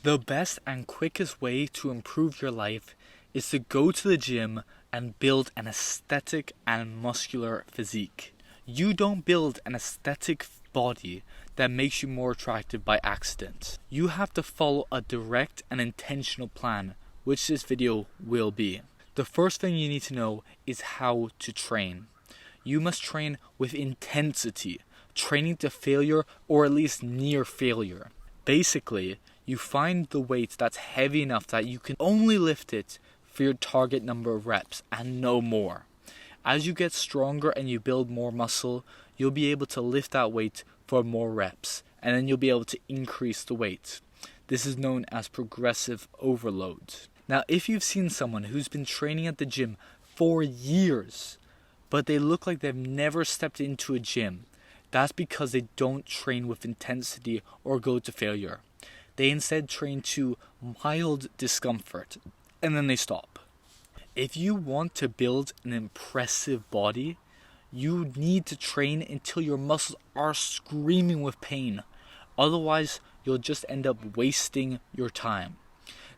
The best and quickest way to improve your life is to go to the gym and build an aesthetic and muscular physique. You don't build an aesthetic body that makes you more attractive by accident. You have to follow a direct and intentional plan, which this video will be. The first thing you need to know is how to train. You must train with intensity, training to failure or at least near failure. Basically, you find the weight that's heavy enough that you can only lift it for your target number of reps and no more. As you get stronger and you build more muscle, you'll be able to lift that weight for more reps, and then you'll be able to increase the weight. This is known as progressive overload. Now, if you've seen someone who's been training at the gym for years, but they look like they've never stepped into a gym, that's because they don't train with intensity or go to failure. They instead train to mild discomfort, and then they stop. If you want to build an impressive body, you need to train until your muscles are screaming with pain. Otherwise, you'll just end up wasting your time.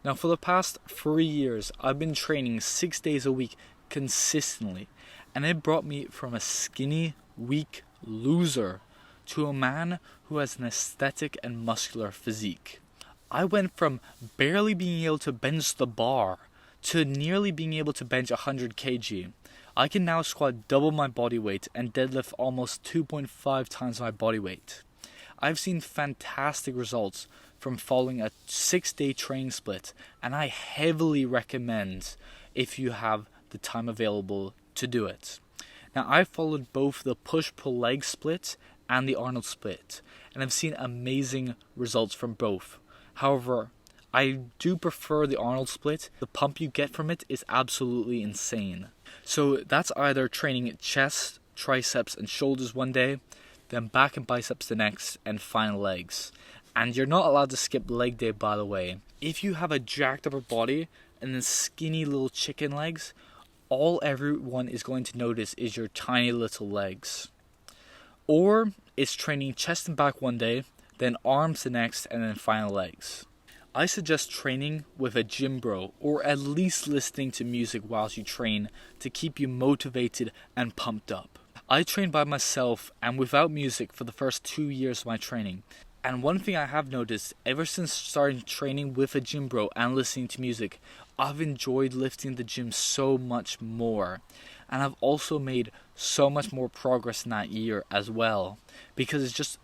Now, for the past 3 years, I've been training 6 days a week consistently, and it brought me from a skinny, weak loser to a man who has an aesthetic and muscular physique. I went from barely being able to bench the bar to nearly being able to bench 100 kg. I can now squat double my body weight and deadlift almost 2.5 times my body weight. I've seen fantastic results from following a 6-day training split, and I heavily recommend if you have the time available to do it. Now, I followed both the push-pull leg split and the Arnold split, and I've seen amazing results from both. However, I do prefer the Arnold split. The pump you get from it is absolutely insane. So that's either training chest, triceps, and shoulders one day, then back and biceps the next, and final legs. And you're not allowed to skip leg day, by the way. If you have a jacked upper body and then skinny little chicken legs, all everyone is going to notice is your tiny little legs. Or it's training chest and back one day, then arms the next, and then final legs. I suggest training with a gym bro, or at least listening to music whilst you train to keep you motivated and pumped up. I trained by myself and without music for the first 2 years of my training. And one thing I have noticed ever since starting training with a gym bro and listening to music, I've enjoyed lifting the gym so much more. And I've also made so much more progress in that year as well. Because it's just,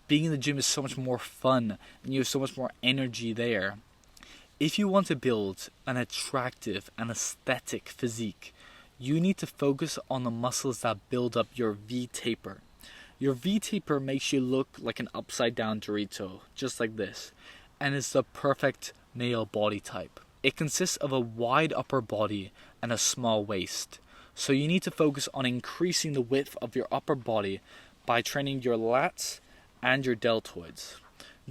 being in the gym is so much more fun and you have so much more energy there. If you want to build an attractive and aesthetic physique, you need to focus on the muscles that build up your V-taper. Your V-taper makes you look like an upside down Dorito, just like this, and is the perfect male body type. It consists of a wide upper body and a small waist. So you need to focus on increasing the width of your upper body by training your lats and your deltoids.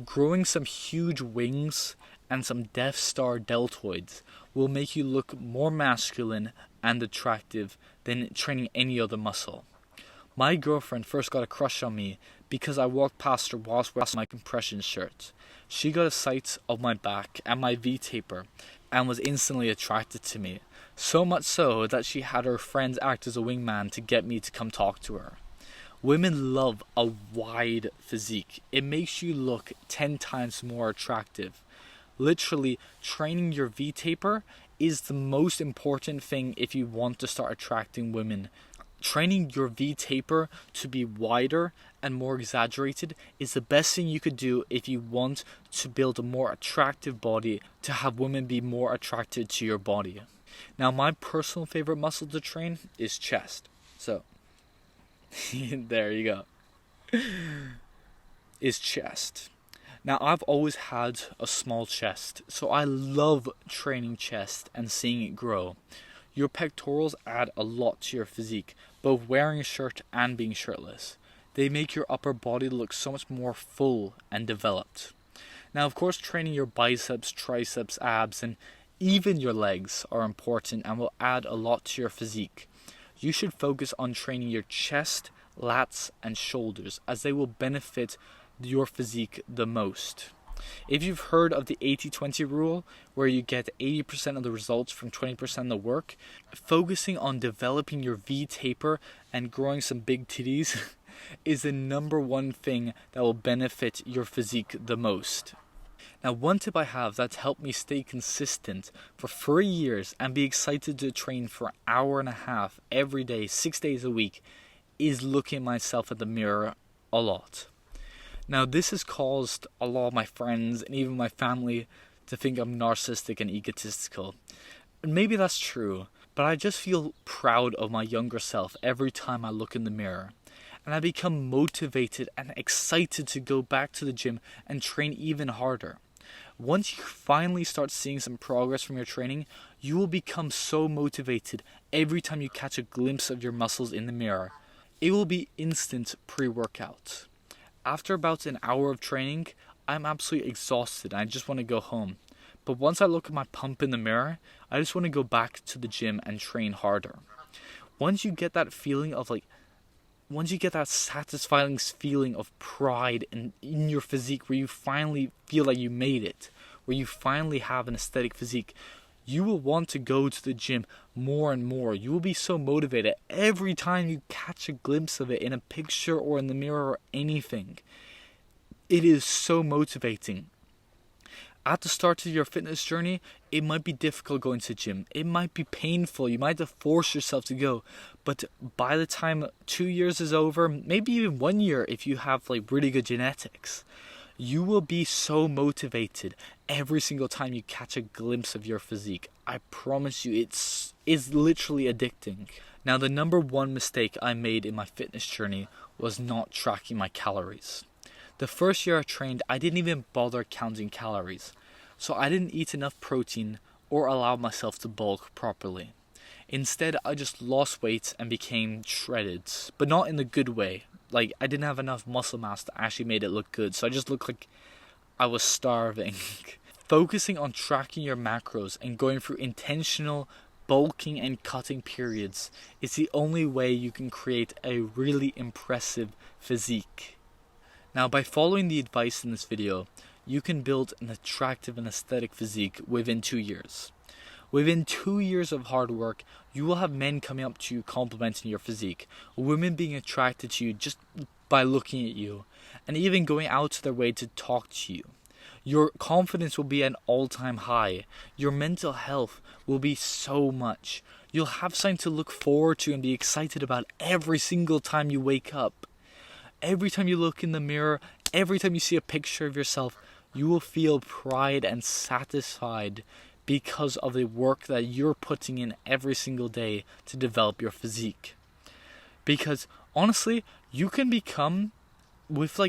Growing some huge wings and some Death Star deltoids will make you look more masculine and attractive than training any other muscle. My girlfriend first got a crush on me because I walked past her whilst wearing my compression shirt. She got a sight of my back and my V-taper and was instantly attracted to me. So much so that she had her friends act as a wingman to get me to come talk to her. Women love a wide physique. It makes you look 10 times more attractive. Literally, training your V-taper is the most important thing if you want to start attracting women. Training your V-taper to be wider and more exaggerated is the best thing you could do if you want to build a more attractive body, to have women be more attracted to your body. Now, my personal favorite muscle to train is chest. So, there you go. Is chest. Now, I've always had a small chest, so I love training chest and seeing it grow. Your pectorals add a lot to your physique, both wearing a shirt and being shirtless. They make your upper body look so much more full and developed. Now, of course, training your biceps, triceps, abs, and even your legs are important and will add a lot to your physique. You should focus on training your chest, lats, and shoulders, as they will benefit your physique the most. If you've heard of the 80-20 rule, where you get 80% of the results from 20% of the work, focusing on developing your V taper and growing some big titties is the number one thing that will benefit your physique the most. Now, one tip I have that's helped me stay consistent for 3 years and be excited to train for an hour and a half every day, 6 days a week, is looking at myself at the mirror a lot. Now, this has caused a lot of my friends and even my family to think I'm narcissistic and egotistical. And maybe that's true, but I just feel proud of my younger self every time I look in the mirror. And I become motivated and excited to go back to the gym and train even harder. Once you finally start seeing some progress from your training, you will become so motivated every time you catch a glimpse of your muscles in the mirror. It will be instant pre-workout. After about an hour of training, I'm absolutely exhausted and I just want to go home. But once I look at my pump in the mirror, I just want to go back to the gym and train harder. Once you get that feeling of once you get that satisfying feeling of pride in your physique, where you finally feel like you made it, where you finally have an aesthetic physique, you will want to go to the gym more and more. You will be so motivated every time you catch a glimpse of it in a picture or in the mirror or anything. It is so motivating. At the start of your fitness journey, it might be difficult going to the gym. It might be painful. You might have to force yourself to go. But by the time 2 years is over, maybe even 1 year if you have really good genetics, you will be so motivated every single time you catch a glimpse of your physique. I promise you, it's literally addicting. Now, the number one mistake I made in my fitness journey was not tracking my calories. The first year I trained, I didn't even bother counting calories. So I didn't eat enough protein or allow myself to bulk properly. Instead, I just lost weight and became shredded, but not in the good way. I didn't have enough muscle mass that actually made it look good, so I just looked like I was starving. Focusing on tracking your macros and going through intentional bulking and cutting periods is the only way you can create a really impressive physique. Now, by following the advice in this video, you can build an attractive and aesthetic physique within 2 years. Within 2 years of hard work, you will have men coming up to you complimenting your physique, women being attracted to you just by looking at you, and even going out of their way to talk to you. Your confidence will be at an all-time high. Your mental health will be so much. You'll have something to look forward to and be excited about every single time you wake up. Every time you look in the mirror, every time you see a picture of yourself, you will feel pride and satisfied because of the work that you're putting in every single day to develop your physique. Because honestly, you can become, with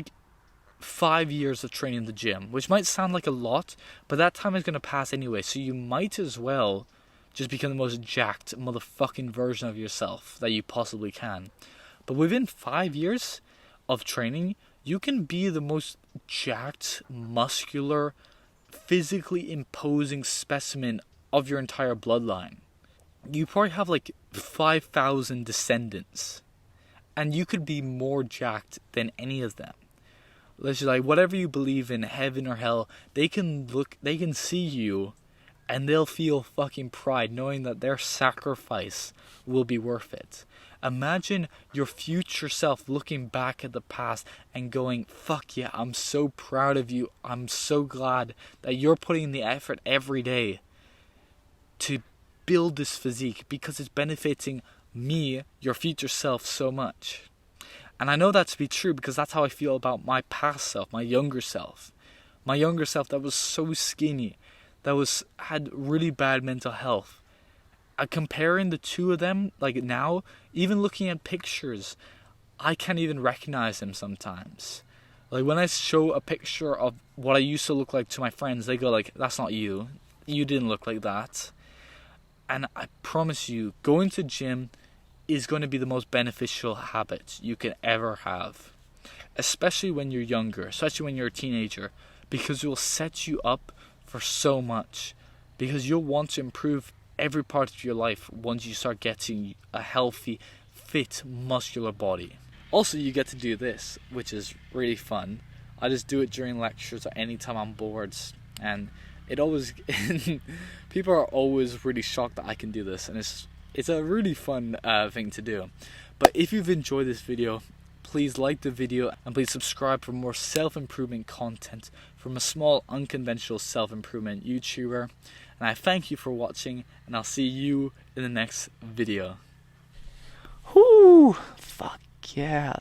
5 years of training in the gym, which might sound like a lot, but that time is going to pass anyway, so you might as well just become the most jacked motherfucking version of yourself that you possibly can. But within 5 years of training, you can be the most jacked, muscular, physically imposing specimen of your entire bloodline. You probably have 5,000 descendants, and you could be more jacked than any of them. Literally, whatever you believe in, heaven or hell, they can see you, and they'll feel fucking pride knowing that their sacrifice will be worth it. Imagine your future self looking back at the past and going, fuck yeah, I'm so proud of you. I'm so glad that you're putting in the effort every day to build this physique because it's benefiting me, your future self, so much. And I know that to be true because that's how I feel about my past self, my younger self. My younger self that was so skinny, that had really bad mental health. Comparing the two of them, now, even looking at pictures, I can't even recognize them sometimes. When I show a picture of what I used to look like to my friends, they go that's not you. You didn't look like that. And I promise you, going to gym is going to be the most beneficial habit you can ever have. Especially when you're younger, especially when you're a teenager, because it will set you up for so much. Because you'll want to improve every part of your life once you start getting a healthy, fit, muscular body. Also, you get to do this, which is really fun. I just do it during lectures or anytime I'm bored, and it always people are always really shocked that I can do this, and it's a really fun thing to do. But if you've enjoyed this video, please like the video and please subscribe for more self-improvement content from a small unconventional self-improvement YouTuber. And I thank you for watching, and I'll see you in the next video. Whoo! Fuck yeah.